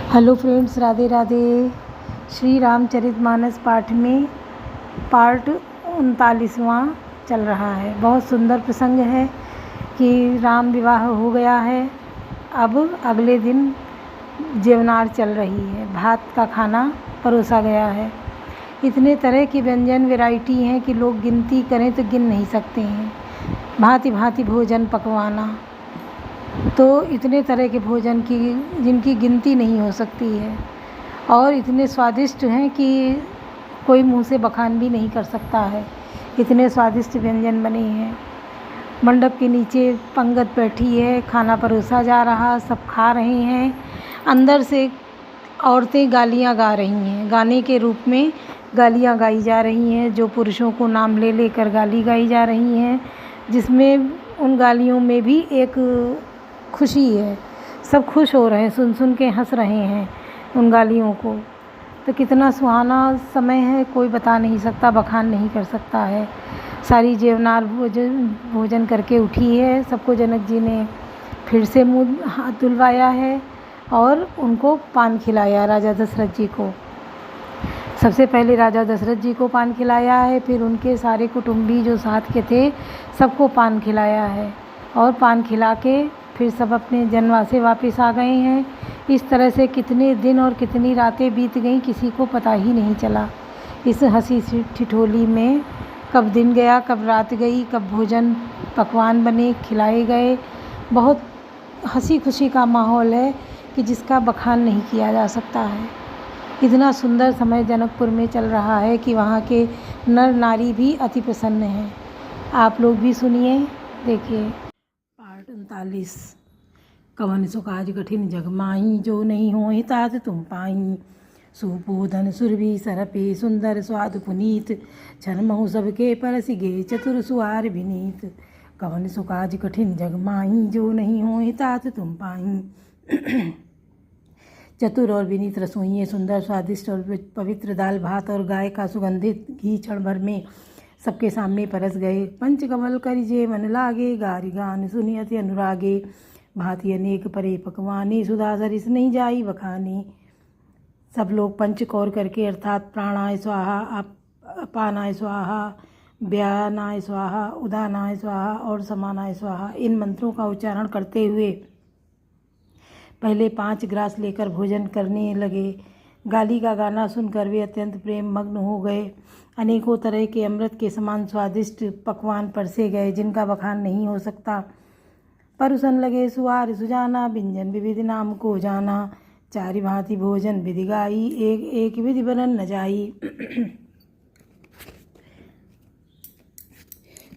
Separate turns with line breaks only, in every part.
Hello friends, Radhe Radhe. Shri Ramcharitmanas पाठ में part 39वां चल रहा है। बहुत सुंदर प्रसंग है कि राम विवाह हो गया है। अब अगले दिन जेवनार चल रही है, भात का खाना परोसा गया है। इतने तरह की व्यंजन वैरायटी हैं कि लोग गिनती करें तो गिन नहीं सकते हैं। भांति भांति भोजन पकवाना, तो इतने तरह के भोजन की जिनकी गिनती नहीं हो सकती है और इतने स्वादिष्ट हैं कि कोई मुंह से बखान भी नहीं कर सकता है। इतने स्वादिष्ट व्यंजन बने हैं। मंडप के नीचे पंगत बैठी है, खाना परोसा जा रहा, सब खा रहे हैं। अंदर से औरतें गालियां गा रही हैं, गाने के रूप में गालियां गाई जा रही हैं, जो पुरुषों को नाम ले लेकर गाली गाई जा रही हैं, जिसमें उन गालियों में भी एक खुशी है। सब खुश हो रहे हैं, सुन सुन के हंस रहे हैं उन गालियों को। तो कितना सुहाना समय है, कोई बता नहीं सकता, बखान नहीं कर सकता है। सारी जेवनार भोजन करके उठी है। सबको जनक जी ने फिर से मुँह हाथ धुलवाया है और उनको पान खिलाया, राजा दशरथ जी को। सबसे पहले राजा दशरथ जी को पान खिलाया है, फिर उनके सारे कुटुंबी जो साथ के थे सबको पान खिलाया है और पान खिला के फिर सब अपने जनवास से वापस आ गए हैं। इस तरह से कितने दिन और कितनी रातें बीत गईं, किसी को पता ही नहीं चला। इस हंसी ठिठोली में कब दिन गया, कब रात गई, कब भोजन पकवान बने, खिलाए गए। बहुत हंसी खुशी का माहौल है कि जिसका बखान नहीं किया जा सकता है। इतना सुंदर समय जनकपुर में चल रहा है कि वहाँ के नर नारी भी अति प्रसन्न हैं। आप लोग भी सुनिए, देखिए। पार्ट 39। कवन सो काज कठिन जग माही, जो नहीं होहि तात तुम पाई। सुपोधन सुरभि सरपे, सुंदर स्वाद पुनीत। छनमहु सबके परसि गे, चतुर सुआर विनीत। कवन सो काज कठिन जग माही, जो नहीं होहि तात तुम पाई। चतुर और विनीत रसोइये सुंदर स्वादिष्ट और पवित्र दाल भात और गाय का सुगंधित घी क्षण भर में सबके सामने परस गए। पंचकमल करिजे मन लागे, गारि गान सुनि अति अनुरागे। भांति अनेक परे पकवाने, सुधा सरिस नहीं जाई बखाने। सब लोग पंचकौर करके अर्थात प्राणाय स्वाहा, अपानाय स्वाहा, व्यानाय स्वाहा, उदानाय स्वाहा और समानाय स्वाहा, इन मंत्रों का उच्चारण करते हुए पहले 5 ग्रास लेकर भोजन करने लगे। गाली का गाना सुनकर वे अत्यंत प्रेम मग्न हो गए। अनेकों तरह के अमृत के समान स्वादिष्ट पकवान परसे गए, जिनका बखान नहीं हो सकता। परुसन लगे सुआर सुजाना, व्यंजन विविध नाम को जाना। चारि भांति भोजन विधि गाई, एक एक विधि बनन न जाई।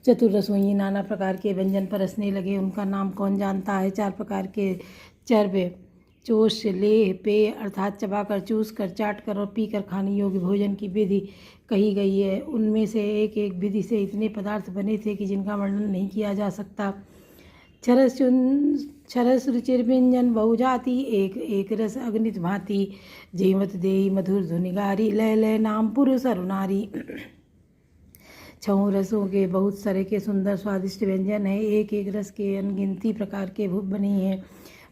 चतुर रसोई नाना प्रकार के व्यंजन परसने लगे, उनका नाम कौन जानता है। 4 प्रकार के चर्व्य, चोष, लेह, पेय अर्थात चबाकर, चूस कर, चाट कर और पीकर खाने योग्य भोजन की विधि कही गई है। उनमें से एक एक विधि से इतने पदार्थ बने थे कि जिनका वर्णन नहीं किया जा सकता। छरस रुचिर व्यंजन बहुजाति, एक एक रस अगणित भांति। जेमत देई मधुर धुनिगारी, लय लय नाम पुरुष अरु नारी। 6 रसों के बहुत तरह के सुंदर स्वादिष्ट व्यंजन हैं। एक एक रस के अनगिनती प्रकार के बने हैं।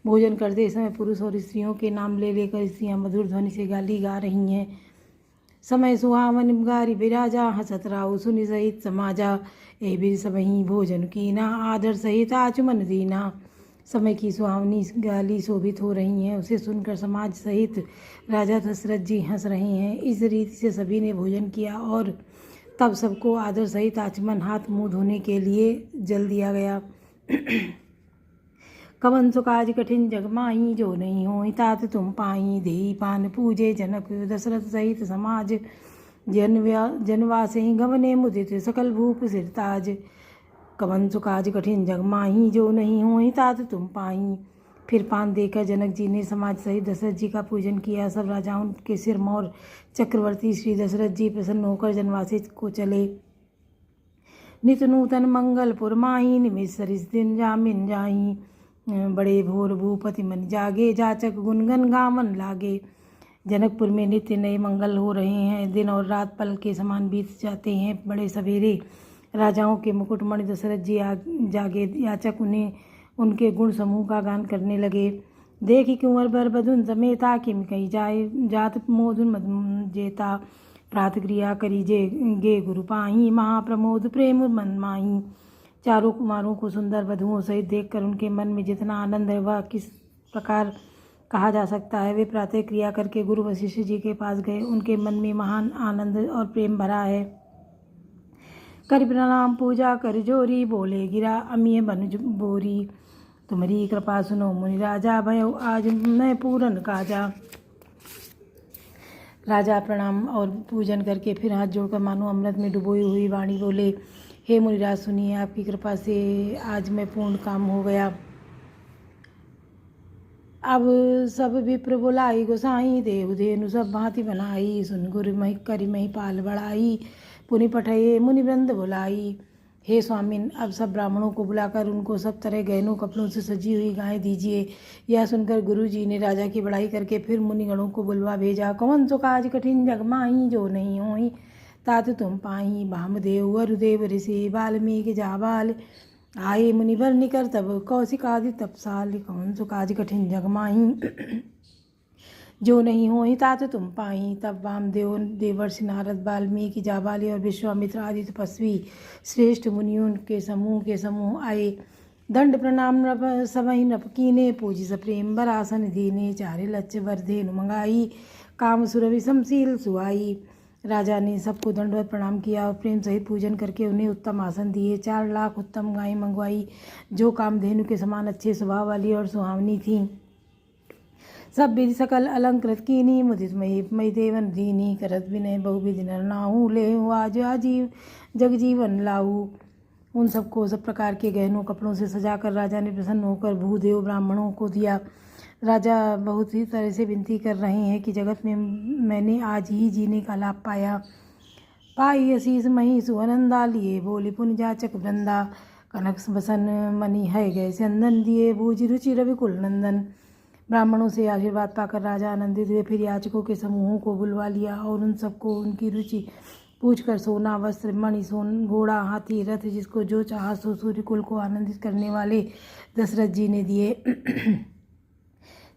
भोजन करते समय पुरुष और स्त्रियों के नाम ले लेकर स्त्रियां मधुर ध्वनि से गाली गा रही हैं। समय सुहावन गारी बिराजा, हसत राव सुनि सहित समाजा। ए भी सबही भोजन कीना, आदर सहित आचमन दीना। समय की सुहावनी गाली शोभित हो रही हैं, उसे सुनकर समाज सहित राजा दशरथ जी हंस रहे हैं। इस रीति से सभी ने भोजन किया और तब सबको आदर सहित आचमन, हाथ मुंह धोने के लिए जल दिया गया। कवन सो काज कठिन जग माही, जो नहीं होहि तात तुम पाई। देई पान पूजे जनक दशरथ सहित समाज। जनवासे गवने मुदित, सकल भूप सिरताज। कवन सो काज कठिन जग माही, जो नहीं होहि तात तुम पाई। फिर पान देकर जनक जी ने समाज सहित दशरथ जी का पूजन किया। सब राजाओं के सिरमौर चक्रवर्ती श्री दशरथ जी प्रसन्न होकर जनवासे को चले। नित नूतन मंगल पुरमाही, निमिष सरिस दिन जामिन जाही। बड़े भोर भूपति मन जागे, जाचक गुनगन गावन लागे। जनकपुर में नित्य नए मंगल हो रहे हैं। दिन और रात पल के समान बीत जाते हैं। बड़े सवेरे राजाओं के मुकुटमणि दशरथ जी जागे। याचक उन्हें उनके गुण समूह का गान करने लगे। देखी कुंवर बर बधुन समेता किम कही जाए जात मोदुन मद जेता प्रात क्रिया करी जे गे गुरु पाही महाप्रमोद प्रेम मन माही। चारों कुमारों को सुंदर वधुओं सहित देखकर उनके मन में जितना आनंद है वह किस प्रकार कहा जा सकता है। वे प्रातः क्रिया करके गुरु वशिष्ठ जी के पास गए। उनके मन में महान आनंद और प्रेम भरा है। कर प्रणाम पूजा कर जोरी बोले गिरा अमीय बन बोरी। तुम्हारी कृपा सुनो मुनि राजा भयो आज मैं पूरन काजा। राजा प्रणाम और पूजन करके फिर हाथ जोड़कर मानो अमृत में डुबोई हुई वाणी बोले, हे मुनिराज सुनिए, आपकी कृपा से आज मैं पूर्ण काम हो गया। अब सब विप्र बोलाई गोसाई देव धेनु सब भांति बनाई। सुन गुरु मही करी मही पाल बढ़ाई पुनि पठये मुनि वृंद बुलाई। हे स्वामिन, अब सब ब्राह्मणों को बुलाकर उनको सब तरह गहनों कपड़ों से सजी हुई गायें दीजिए। यह सुनकर गुरु जी ने राजा की बड़ाई करके फिर मुनिगणों को बुलवा भेजा। कौन सो काज कठिन जग माही जो नहीं होई तात तुम पाही। भामदेव वरुदेव ऋषि वाल्मीकि जाबाल आए मुनिवर निकर तब कौशिकादि तपसाल। कौन सो काज कठिन जग माही जो नहीं होई तात तुम पाही। तब वामदेव देवर्षि नारद वाल्मीकि जाबाली और विश्वामित्र आदि तपस्वी श्रेष्ठ मुनियों के समूह आए। दंड प्रणाम नृप सबहि नृप कीने पूजी सप्रेम बरासन दीने। चारे लच्छ वर्धेनु मंगाई काम सुरभि समशील सुहाई। राजा ने सबको दंडवत प्रणाम किया और प्रेम सहित पूजन करके उन्हें उत्तम आसन दिए। 4 लाख उत्तम गायें मंगवाई जो कामधेनु के समान अच्छे स्वभाव वाली और सुहावनी थीं। सब विधि सकल अलंकृत कीनी मुदित मई देवन दीनी। करत विनय बहुविधि नर नाहू ले आज आजीव जगजीवन लाऊ। उन सबको सब प्रकार के गहनों कपड़ों से सजाकर राजा ने प्रसन्न होकर भूदेव ब्राह्मणों को दिया। राजा बहुत ही तरह से विनती कर रहे हैं कि जगत में मैंने आज ही जीने का लाभ पाया। पाई असीस मही सुअनंदा लिए बोली पुन जाचक वृंदा। कनक बसन मणि है गए चंदन दिए बूझ रुचि रविकुल नंदन। ब्राह्मणों से आशीर्वाद पाकर राजा आनंदित हुए। फिर याचकों के समूहों को बुलवा लिया और उन सबको उनकी रुचि पूछकर सोना वस्त्र मणि सोन घोड़ा हाथी रथ जिसको जो चाहा सो सूर्यकुल को आनंदित करने वाले दशरथ जी ने दिए।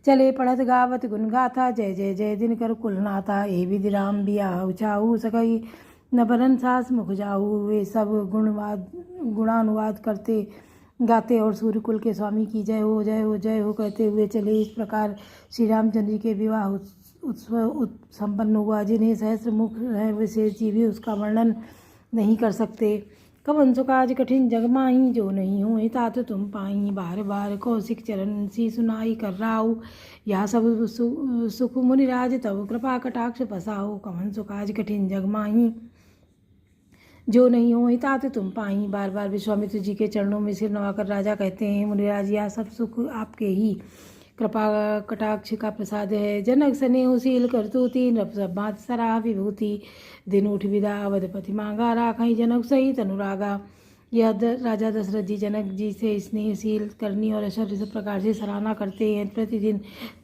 चले पढ़त गावत गुण गाथा जय जय जय दिनकर कुलनाथा। ए विधि राम बियाहु चाहु सकई न बरन सास मुख जाहु। वे सब गुणानुवाद करते गाते और सूर्यकुल के स्वामी की जय हो जय हो जय हो कहते हुए चले। इस प्रकार श्री रामचंद्र जी के विवाह उत्सव संपन्न हुआ। जिन्हें सहस्त्र मुख है विशेष जी भी उसका वर्णन नहीं कर सकते। कवन सो काज कठिन जग माही जो नहीं हो तात तुम पाई। बार बार कौशिक चरण सी सुनाई कर राऊ। यह सब सुख मुनिराज तब कृपा कटाक्ष पसाओ। कवन सो काज कठिन जग माही जो नहीं हो तात तुम पाई। बार बार विश्वामित्र जी के चरणों में सिर नवाकर राजा कहते हैं, मुनिराज यह सब सुख आपके ही कृपा कटाक्ष का प्रसाद है। जनक स्नेहशील करतूति नृप सब भांत सराह विभूति। दिन उठ विदा अवधपति मांगा राखई जनक सहित अनुरागा। यह राजा दशरथ जी जनक जी से स्नेहशील करनी और ऐश्वर्य सब प्रकार से सराहना करते हैं। प्रतिदिन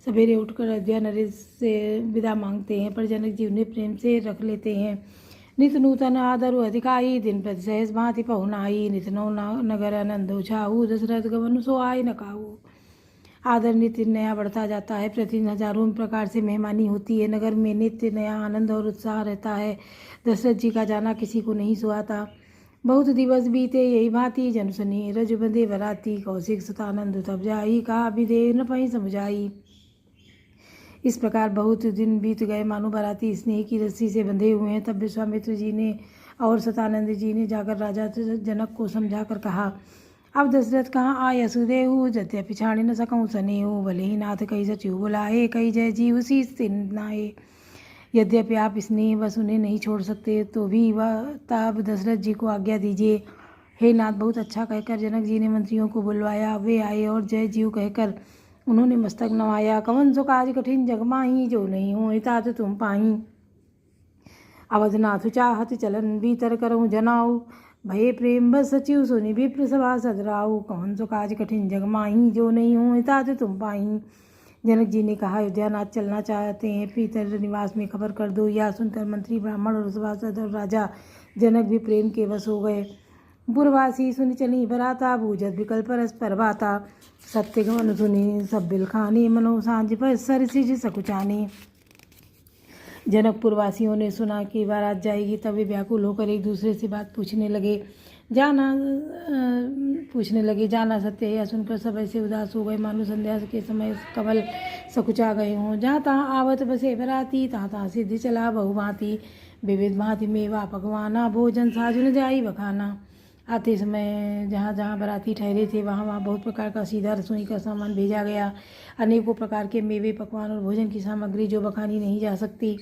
सवेरे उठकर अयोध्या नरेश से विदा मांगते हैं, पर जनक जी उन्हें प्रेम से रख लेते हैं। नित नूतन आदरु अधिकाई दिन प्रति सहस भांति पहुनाई। नित नौ नगर आनंदो छाऊ दशरथ गवन सो आय न काऊ। आदर नित्य नया बढ़ता जाता है। प्रतिदिन हजारों प्रकार से मेहमानी होती है। नगर में नित्य नया आनंद और उत्साह रहता है। दशरथ जी का जाना किसी को नहीं सुहाता। बहुत दिवस बीते यही भांति जन सुनी रज बंधे बराती। कौशिक सुतानंद तब जाई कहा विदेह न पही समझाई। इस प्रकार बहुत दिन बीत गए मानो बराती स्नेह की रस्सी से बंधे हुए हैं। तब विश्वामित्र जी ने और सतानंद जी ने जाकर राजा जनक को समझाकर कहा, अब दशरथ कहाँ आय सुदेहु यद्यपि छाड़ न सकूँ सनेहु। भले ही नाथ कही सचिव बुलाए कही जय जीव शीस नाये। यद्यपि आप स्नेह बस उन्हें नहीं छोड़ सकते तो भी वह तब दशरथ जी को आज्ञा दीजिए। हे नाथ, बहुत अच्छा कहकर जनक जी ने मंत्रियों को बुलवाया। वे आए और जय जीव कहकर उन्होंने मस्तक नवाया। कवन सो काज कठिन जग माही जो नहीं हो तात तुम पाही। अवधनाथ चाहत चलन भीतर करऊँ जनाऊ। भये प्रेम बस सचिव सुनि विप्र सभा सदराऊ। कवन सो काज कठिन जग माही जो नहीं हो तात तुम पाही। जनक जी ने कहा, अयोध्यानाथ चलना चाहते हैं, पीतर निवास में खबर कर दो। यह सुनकर मंत्री ब्राह्मण और सभासद और राजा जनक भी प्रेम के वश हो गए। पुरवासी सुनि चली बराता, बूझत बिकल परस्पर बाता। सत्य गमन सुनी सब बिलखानी, मनो सांझ पर सरसिज सकुचानी। जनकपुरवासियों ने सुना कि बारात जाएगी, तब वे व्याकुल होकर एक दूसरे से बात पूछने लगे। जाना सत्य है। यह सुनकर सब ऐसे उदास हो गए मानो संध्या के समय कमल सकुचा गए हों। जहाँ तहाँ आवत बसे बराती, तहाँ तहाँ सिद्धि चला बहुभांति। विविध भांति मेवा पकवाना, भोजन साजुन जाई बखाना। आते समय जहाँ जहाँ बराती ठहरे थे, वहाँ वहाँ बहुत प्रकार का सीधा रसोई का सामान भेजा गया। अनेकों प्रकार के मेवे, पकवान और भोजन की सामग्री जो बखानी नहीं जा सकती।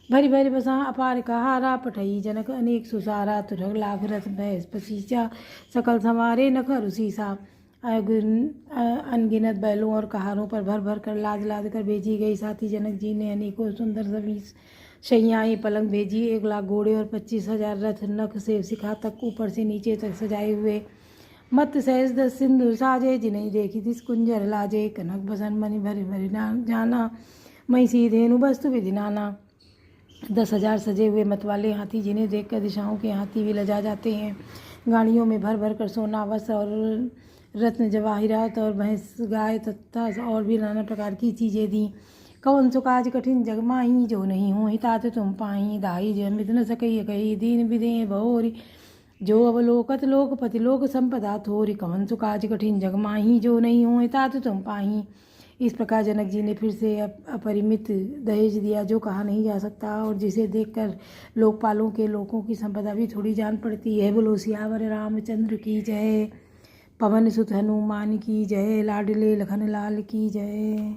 भरी भरी बसा अपार कहारा, पठई जनक अनेक सुसारा। तुरग लाख रथ भैंस पसीचा, सकल संवारे नखर उसीसा। अनगिनत बैलों और कहारों पर भर भर कर लाद लाद कर भेजी गई। साथ ही जनक जी ने अनेकों सुंदर सभी शैयाएँ पलंग भेजी। 1 लाख घोड़े और 25,000 रथ, नख से शिखा तक ऊपर से नीचे तक सजाए हुए। मत सहज 10 सिंधु साजे, जिन्हें देखी तिस कुंजर लाजे। कनक बसन मणि भरि भरि जाना, मई सीधेनु वस्तु विधि नाना। 10,000 सजे हुए मतवाले हाथी, जिन्हें देखकर दिशाओं के हाथी भी लजा जाते हैं। गाड़ियों में भर भर कर सोना, वस्त्र और रत्न जवाहिरात और भैंस, गाय तथा और भी नाना प्रकार की चीज़ें दी। कौन सो काज कठिन जग माही, जो नहीं हो हितात तुम पाही। दाई जमित न सकई कही, दीन विदे भोरी। जो अवलोकत लोकपति लोक संपदा थोरी। कौन सो काज कठिन जग माही, जो नहीं हो हितात तुम पाही। इस प्रकार जनक जी ने फिर से अपरिमित दहेज दिया, जो कहा नहीं जा सकता और जिसे देखकर लोकपालों के लोगों की संपदा भी थोड़ी जान पड़ती है। बोलो सियावर रामचंद्र की जय। पवन सुत हनुमान की जय। लाडले लखन लाल की जय।